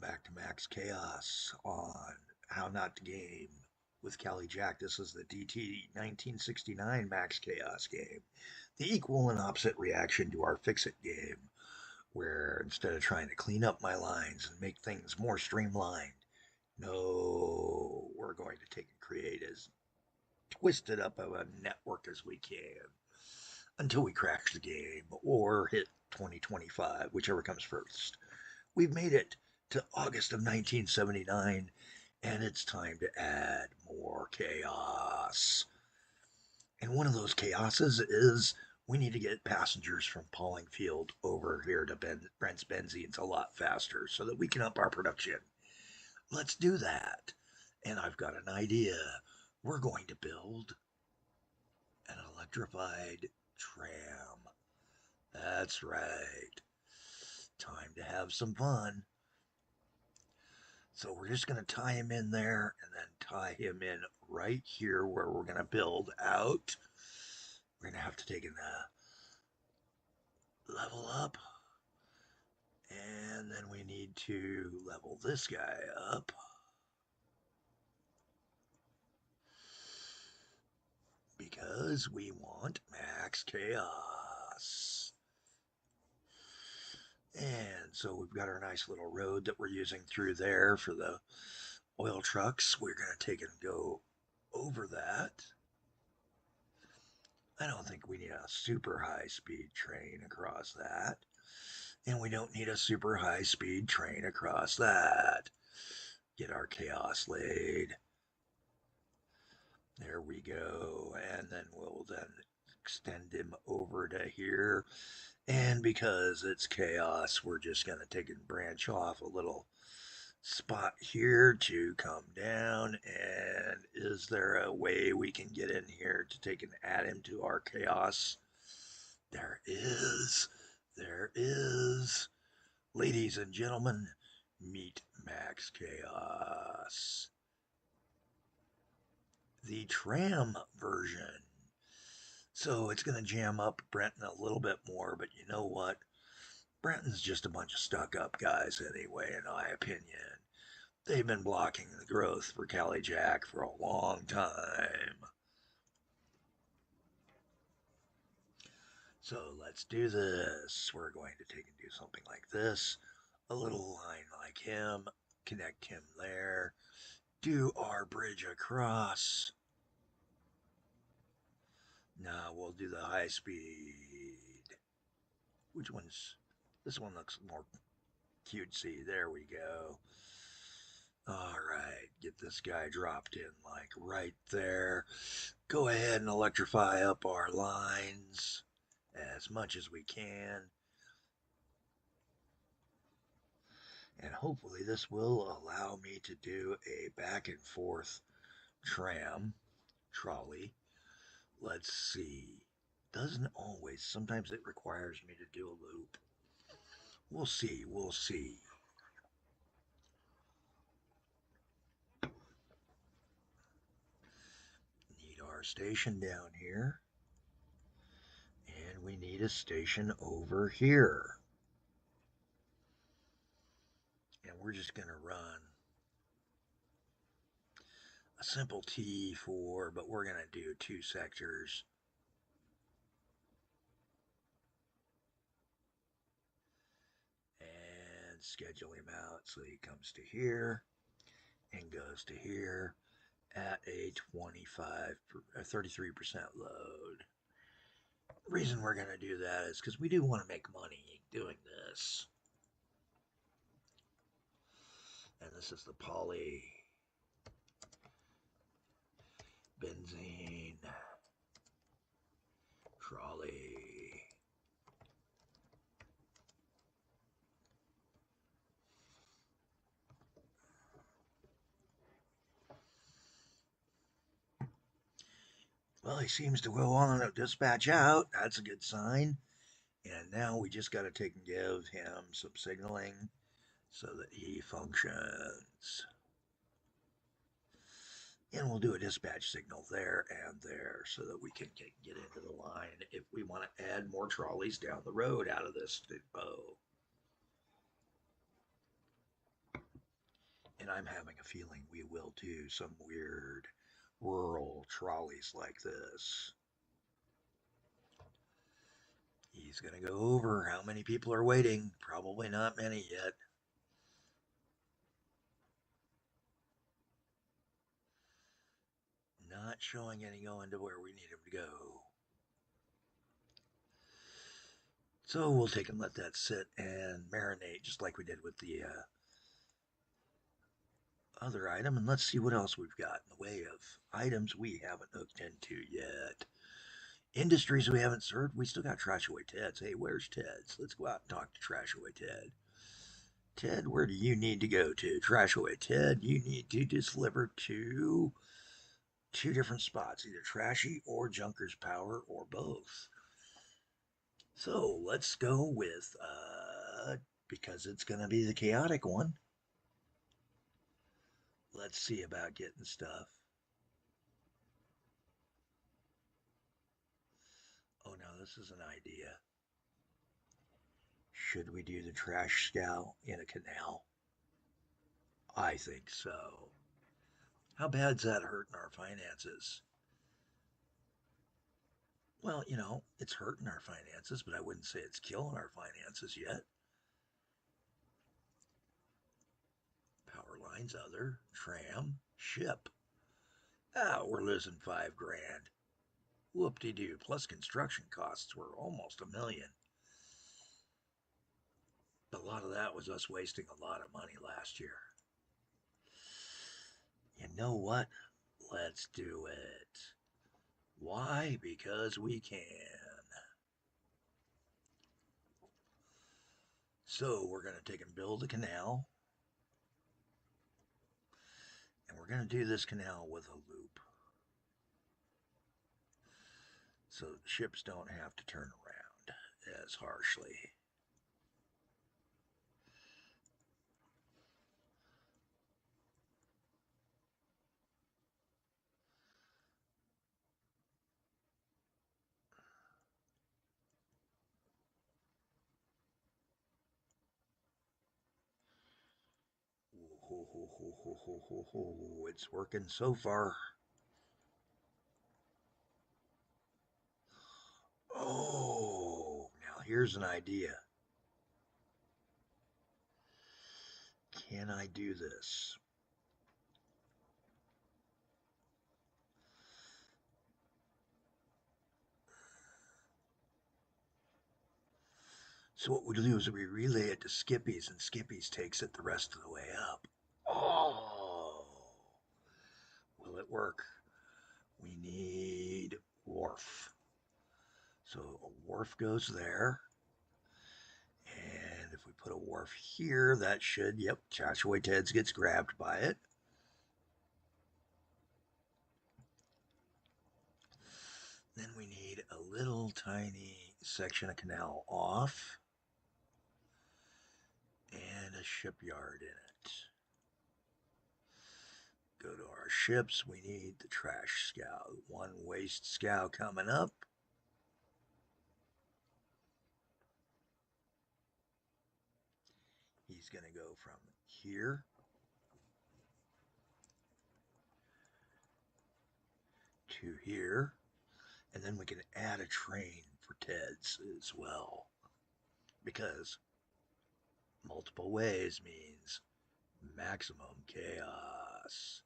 back to Max Chaos on How Not to Game with Callie Jack. This is the DT1969 Max Chaos game, the equal and opposite reaction to our Fix It game, where instead of trying to clean up my lines and make things more streamlined, no, we're going to take and create as twisted up of a network as we can until we crash the game or hit 2025, whichever comes first. We've made it to August of 1979, and it's time to add more chaos. And one of those chaoses is we need to get passengers from Pauling Field over here to Brent's Benzine's a lot faster so that we can up our production. Let's do that. And I've got an idea. We're going to build an electrified tram. That's right. Time to have some fun. So we're just going to tie him in there and then tie him in right here where we're going to build out. We're going to have to take and level up. And then we need to level this guy up. Because we want max chaos. And so we've got our nice little road that we're using through there for the oil trucks. We're going to take and go over that. I don't think we need a super high-speed train across that. And we don't need a super high-speed train across that. Get our chaos laid. There we go. And then we'll then extend him over to here. And because it's chaos, we're just going to take and branch off a little spot here to come down. And is there a way we can get in here to take and add him to our chaos? There is. There is. Ladies and gentlemen, meet Max Chaos. The tram version. So it's going to jam up Brenton a little bit more, but you know what? Brenton's just a bunch of stuck-up guys anyway, in my opinion. They've been blocking the growth for Callie Jack for a long time. So let's do this. We're going to take and do something like this. A little line like him. Connect him there. Do our bridge across. Now we'll do the high speed. Which one's... This one looks more cutesy. There we go. Alright, get this guy dropped in like right there. Go ahead and electrify up our lines as much as we can. And hopefully this will allow me to do a back and forth trolley. Let's see. Doesn't always. Sometimes it requires me to do a loop. We'll see. We'll see. Need our station down here. And we need a station over here. And we're just going to run a simple T4, but we're going to do 2 sectors. And schedule him out so he comes to here and goes to here at a 33% load. The reason we're going to do that is because we do want to make money doing this. And this is the poly benzene trolley. Well, he seems to go on a dispatch out. That's a good sign. And now we just got to take and give him some signaling so that he functions. And we'll do a dispatch signal there and there so that we can get into the line if we want to add more trolleys down the road out of this depot. And I'm having a feeling we will too. Some weird rural trolleys like this. He's going to go over. How many people are waiting? Probably not many yet. Not showing any going to where we need him to go. So we'll take and let that sit and marinate just like we did with the other item. And let's see what else we've got in the way of items we haven't hooked into yet. Industries we haven't served. We still got Trash Away Ted's. Hey, where's Ted's? Let's go out and talk to Trash Away Ted. Ted, where do you need to go to? Trash Away Ted, you need to deliver to two different spots, either Trashy or Junker's Power or both. So let's go with, because it's going to be the chaotic one. Let's see about getting stuff. Oh no, this is an idea. Should we do the trash scow in a canal? I think so. How bad's that hurting our finances? Well, it's hurting our finances, but I wouldn't say it's killing our finances yet. Power lines, other, tram, ship. We're losing $5,000. Whoop-de-doo, plus construction costs were almost $1 million. A lot of that was us wasting a lot of money last year. You know what? Let's do it. Why? Because we can. So we're going to take and build a canal. And we're going to do this canal with a loop. So the ships don't have to turn around as harshly. It's working so far. Oh, now here's an idea. Can I do this? So what we do is we relay it to Skippy's, and Skippy's takes it the rest of the way up. Oh, will it work? We need wharf. So a wharf goes there. And if we put a wharf here, that should, yep, Joshua Ted's gets grabbed by it. Then we need a little tiny section of canal off and a shipyard in it. Go to our ships. We need the trash scow. One waste scow coming up. He's going to go from here to here. And then we can add a train for Ted's as well. Because multiple ways means maximum chaos.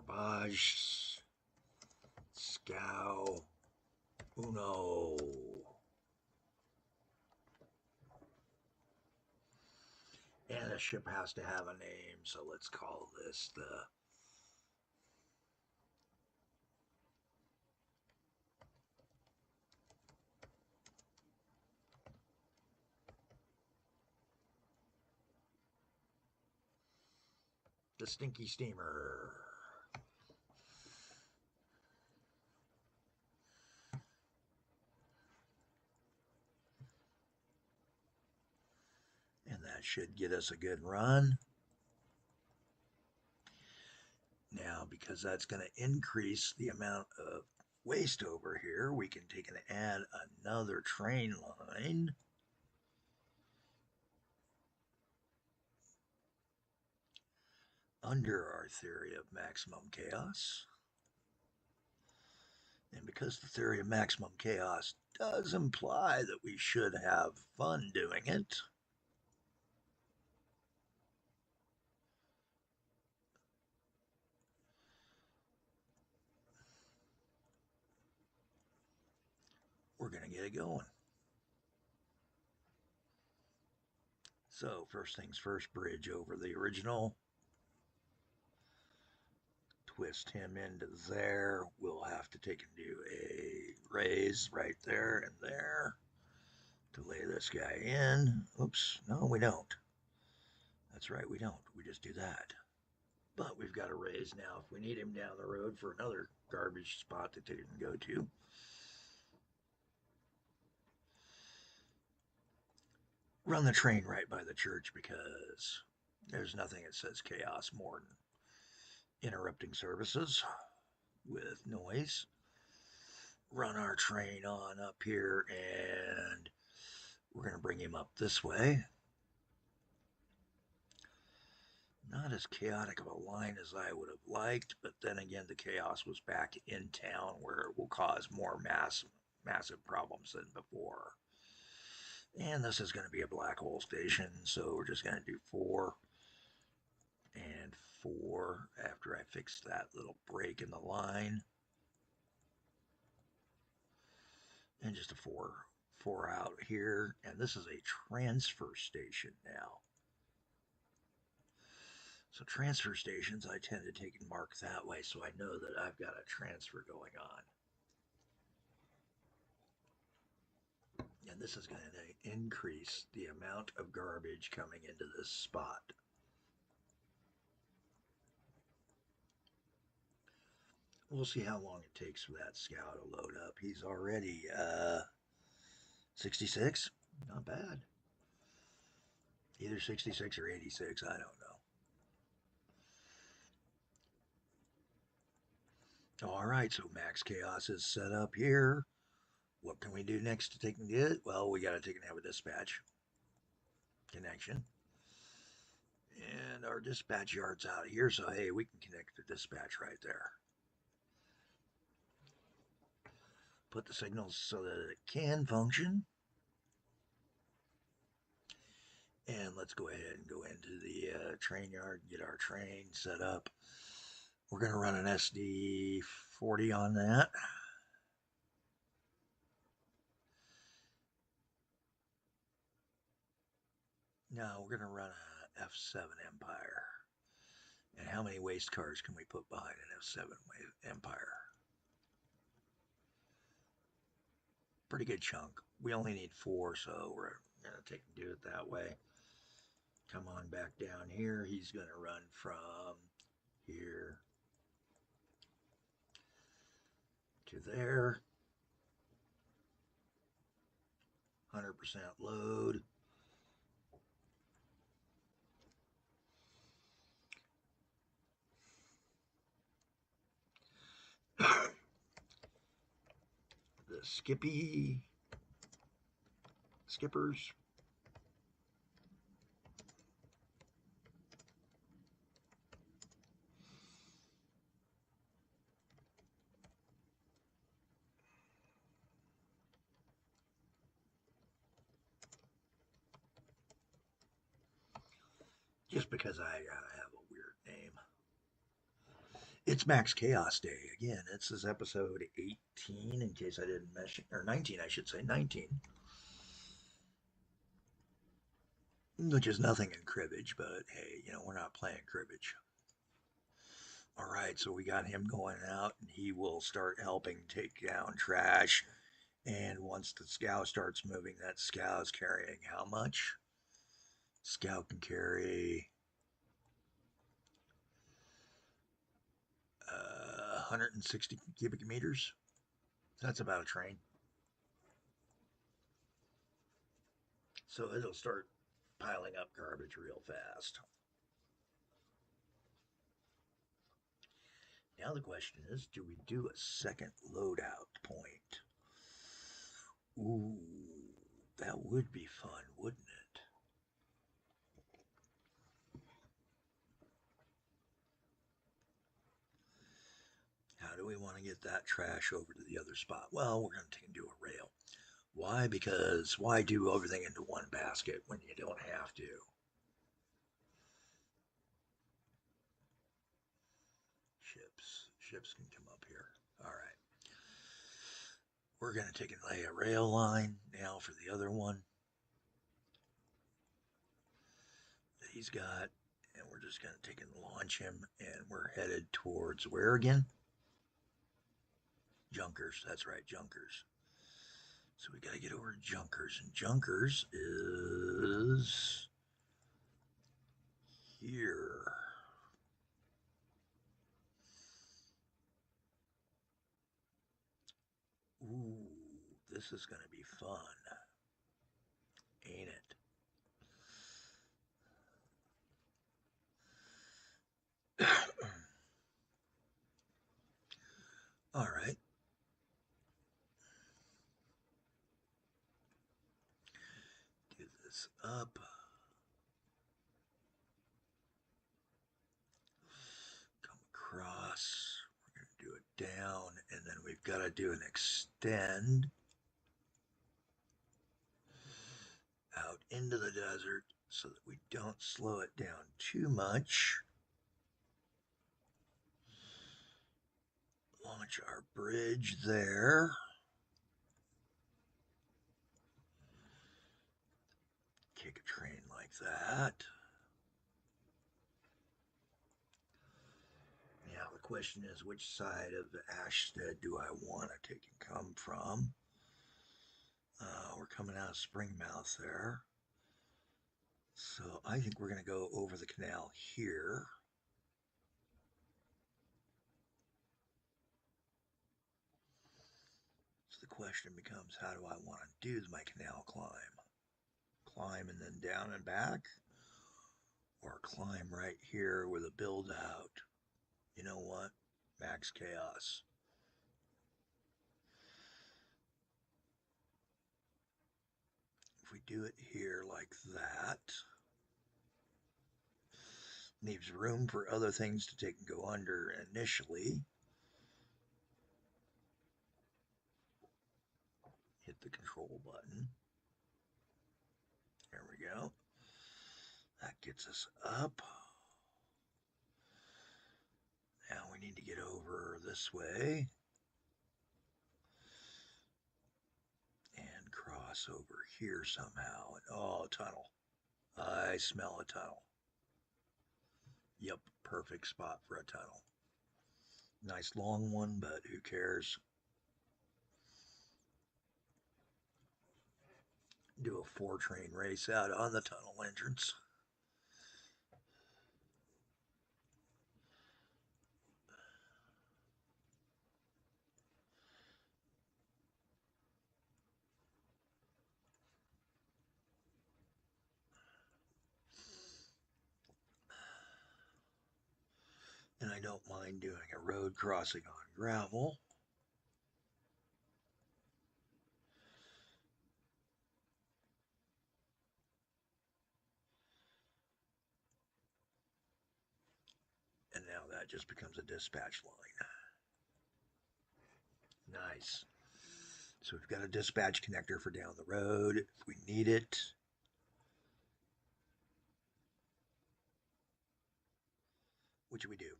Garbage, Scow, Uno. And a ship has to have a name, so let's call this the Stinky Steamer. And that should get us a good run. Now, because that's going to increase the amount of waste over here, we can take and add another train line. Under our theory of maximum chaos. And because the theory of maximum chaos does imply that we should have fun doing it, we're going to get it going. So first things first, bridge over the original. Twist him into there. We'll have to take and do a raise right there and there to lay this guy in. Oops, no, we don't. That's right, we don't. We just do that. But we've got a raise now if we need him down the road for another garbage spot that they didn't go to. Run the train right by the church because there's nothing that says chaos more than interrupting services with noise. Run our train on up here, and we're going to bring him up this way. Not as chaotic of a line as I would have liked, but then again, the chaos was back in town where it will cause more massive problems than before. And this is going to be a black hole station, so we're just going to do 4 and 4 after I fix that little break in the line. And just a 4 out here. And this is a transfer station now. So transfer stations, I tend to take and mark that way so I know that I've got a transfer going on. And this is going to increase the amount of garbage coming into this spot. We'll see how long it takes for that Scow to load up. He's already 66. Not bad. Either 66 or 86, I don't know. All right, so Max Chaos is set up here. What can we do next to take and get it? Well, we got to take and have a dispatch connection. And our dispatch yard's out here, so hey, we can connect the dispatch right there. Put the signals so that it can function. And let's go ahead and go into the train yard and get our train set up. We're going to run an SD40 on that. Now we're going to run a F7 Empire. And how many waste cars can we put behind an F7 Empire? Pretty good chunk. We only need 4, so we're going to take and do it that way. Come on back down here. He's going to run from here to there. 100% load. The skippers. Just because I gotta have a weird name. It's Max Chaos Day. Again, this is episode 18, in case I didn't mention, or 19, I should say, 19. Which is nothing in cribbage, but hey, you know, we're not playing cribbage. All right, so we got him going out, and he will start helping take down trash. And once the Scow starts moving, that Scow is carrying how much? Scow can carry 160 cubic meters. That's about a train. So it'll start piling up garbage real fast. Now the question is, do we do a second loadout point? Ooh, that would be fun, wouldn't it? How do we want to get that trash over to the other spot? Well, we're going to take and do a rail. Why? Because why do everything into one basket when you don't have to? Ships can come up here. All right. We're going to take and lay a rail line now for the other one that he's got. And we're just going to take and launch him. And we're headed towards where again? Junkers. That's right, Junkers. So we got to get over to Junkers. And Junkers is here. Ooh, this is going to be fun. Ain't it? All right. Get this up. Come across. We're going to do it down. And then we've got to do an extend out into the desert so that we don't slow it down too much. Launch our bridge there. Kick a train like that. Now the question is, which side of Ashstead do I want to take and come from? We're coming out of Springmouth there. So I think we're going to go over the canal here. So the question becomes, how do I want to do my canal climb? Climb and then down and back? Or climb right here with a build out? You know what? Max chaos. If we do it here like that, leaves room for other things to take and go under initially. Hit the control button. There we go. That gets us up. Now we need to get over this way and cross over here somehow. Oh, a tunnel. I smell a tunnel. Yep, perfect spot for a tunnel. Nice long one, but who cares? Do a 4-train race out on the tunnel entrance. And I don't mind doing a road crossing on gravel. And now that just becomes a dispatch line. Nice. So we've got a dispatch connector for down the road if we need it. Which we do.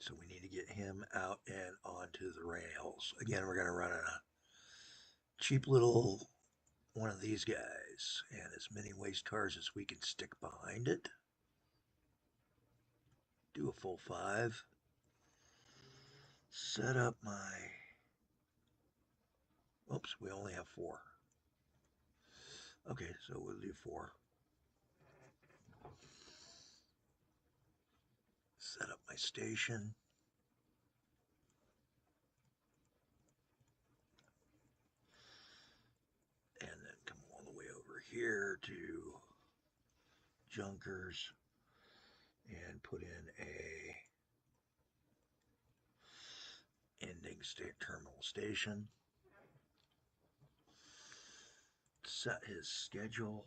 So we need to get him out and onto the rails. Again, we're going to run a cheap little one of these guys and as many waste cars as we can stick behind it. Do a full 5. Set up my... Oops, we only have 4. Okay, so we'll do 4. Set up my station. And then come all the way over here to Junkers. and put in a ending state terminal station. Set his schedule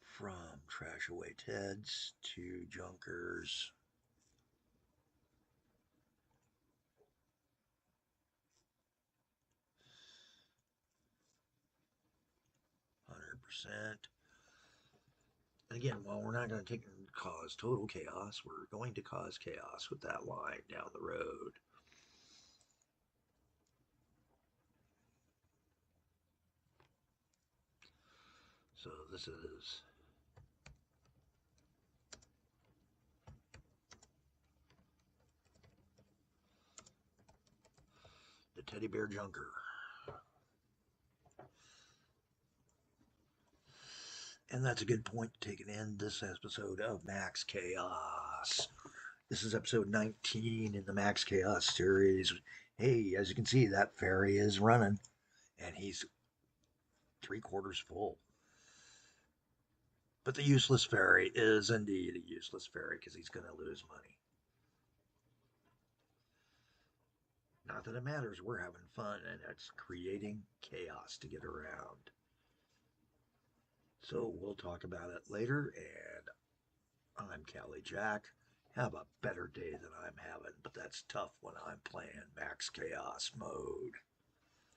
from Trash Away Ted's to Junkers. 100%. And again, while we're not going to cause total chaos, we're going to cause chaos with that line down the road. So this is the Teddy Bear Junker. And that's a good point to take an end this episode of Max Chaos. This is episode 19 in the Max Chaos series. Hey, as you can see, that ferry is running, and he's 3/4 full. But the useless ferry is indeed a useless ferry because he's going to lose money. Not that it matters, we're having fun, and it's creating chaos to get around. So we'll talk about it later, and I'm Callie Jack. Have a better day than I'm having, but that's tough when I'm playing Max Chaos mode.